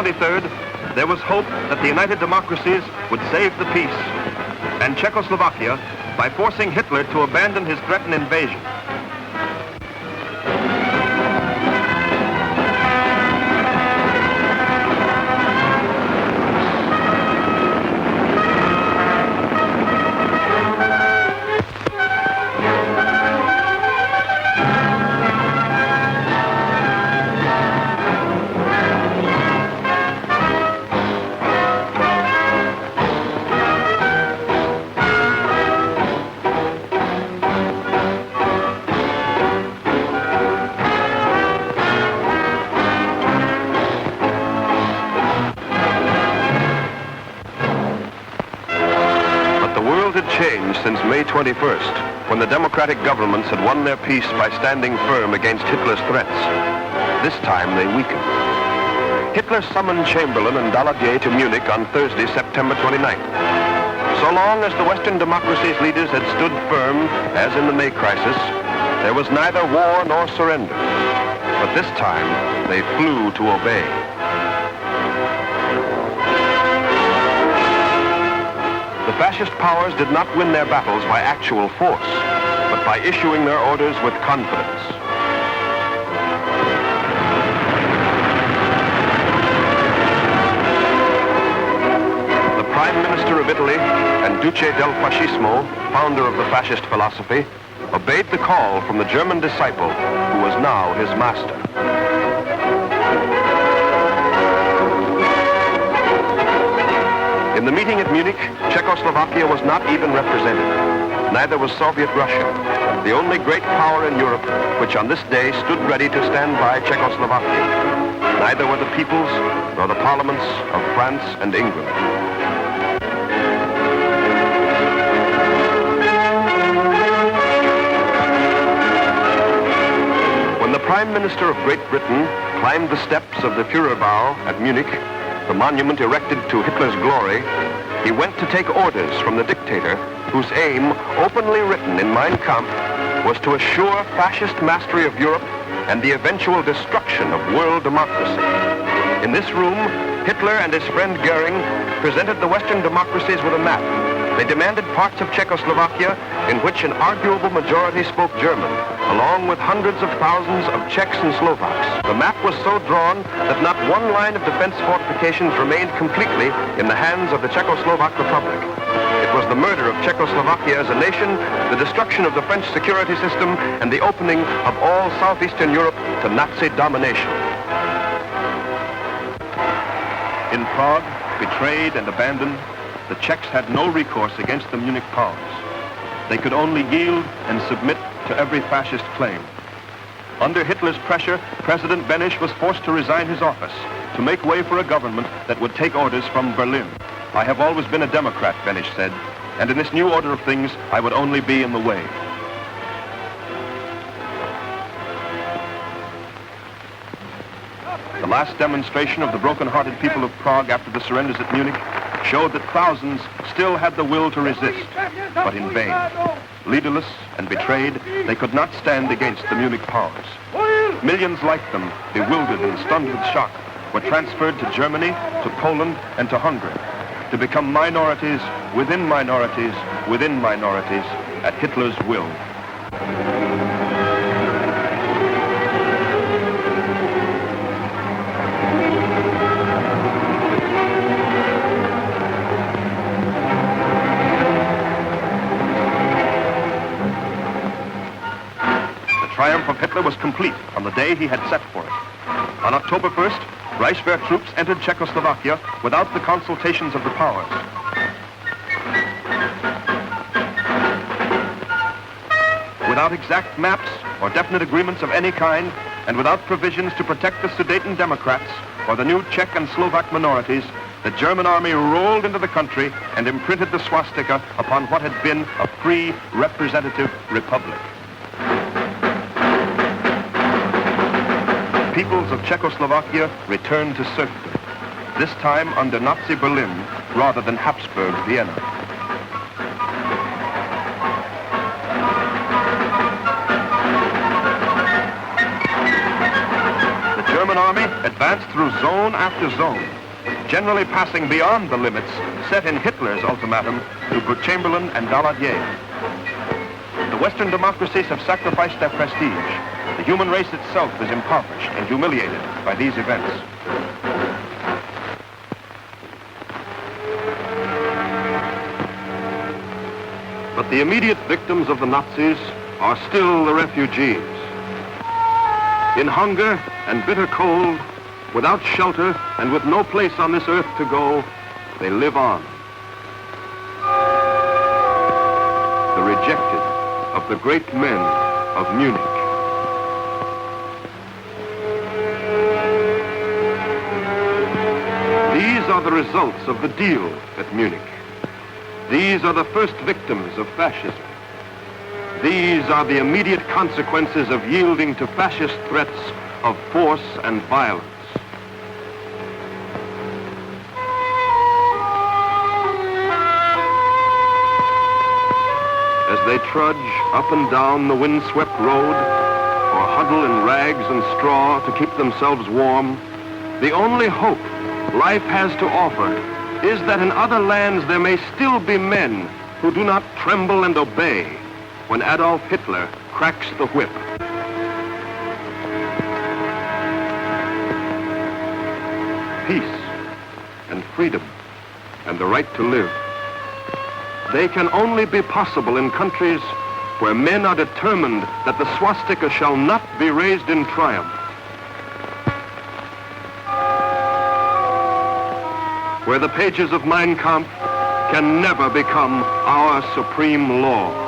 23rd, there was hope that the United Democracies would save the peace, and Czechoslovakia by forcing Hitler to abandon his threatened invasion. Since May 21st, when the democratic governments had won their peace by standing firm against Hitler's threats. This time they weakened. Hitler summoned Chamberlain and Daladier to Munich on Thursday, September 29th. So long as the Western democracies' leaders had stood firm, as in the May crisis, there was neither war nor surrender. But this time, they flew to obey. The fascist powers did not win their battles by actual force, but by issuing their orders with confidence. The Prime Minister of Italy and Duce del Fascismo, founder of the fascist philosophy, obeyed the call from the German disciple who was now his master. In the meeting at Munich, Czechoslovakia was not even represented. Neither was Soviet Russia, the only great power in Europe which on this day stood ready to stand by Czechoslovakia. Neither were the peoples nor the parliaments of France and England. When the Prime Minister of Great Britain climbed the steps of the Führerbau at Munich, the monument erected to Hitler's glory, he went to take orders from the dictator whose aim, openly written in Mein Kampf, was to assure fascist mastery of Europe and the eventual destruction of world democracy. In this room, Hitler and his friend Goering presented the Western democracies with a map. They demanded parts of Czechoslovakia in which an arguable majority spoke German, along with hundreds of thousands of Czechs and Slovaks. The map was so drawn that not one line of defense fortifications remained completely in the hands of the Czechoslovak Republic. It was the murder of Czechoslovakia as a nation, the destruction of the French security system, and the opening of all southeastern Europe to Nazi domination. In Prague, betrayed and abandoned, the Czechs had no recourse against the Munich powers. They could only yield and submit to every fascist claim. Under Hitler's pressure, President Beneš was forced to resign his office to make way for a government that would take orders from Berlin. I have always been a Democrat, Beneš said, and in this new order of things, I would only be in the way. The last demonstration of the broken-hearted people of Prague after the surrenders at Munich showed that thousands still had the will to resist, but in vain. Leaderless and betrayed, they could not stand against the Munich powers. Millions like them, bewildered and stunned with shock, were transferred to Germany, to Poland, and to Hungary, to become minorities within minorities within minorities at Hitler's will. The triumph of Hitler was complete on the day he had set for it. On October 1st, Reichswehr troops entered Czechoslovakia without the consultations of the powers. Without exact maps or definite agreements of any kind, and without provisions to protect the Sudeten Democrats or the new Czech and Slovak minorities, the German army rolled into the country and imprinted the swastika upon what had been a free, representative republic. The peoples of Czechoslovakia returned to serfdom, this time under Nazi Berlin rather than Habsburg Vienna. The German army advanced through zone after zone, generally passing beyond the limits set in Hitler's ultimatum to Chamberlain and Daladier. The Western democracies have sacrificed their prestige. The human race itself is impoverished and humiliated by these events. But the immediate victims of the Nazis are still the refugees. In hunger and bitter cold, without shelter and with no place on this earth to go, they live on. The rejected of the great men of Munich. These are the results of the deal at Munich. These are the first victims of fascism. These are the immediate consequences of yielding to fascist threats of force and violence. As they trudge up and down the windswept road, or huddle in rags and straw to keep themselves warm, the only hope life has to offer is that in other lands there may still be men who do not tremble and obey when Adolf Hitler cracks the whip. Peace and freedom and the right to live. They can only be possible in countries where men are determined that the swastika shall not be raised in triumph. Where the pages of Mein Kampf can never become our supreme law.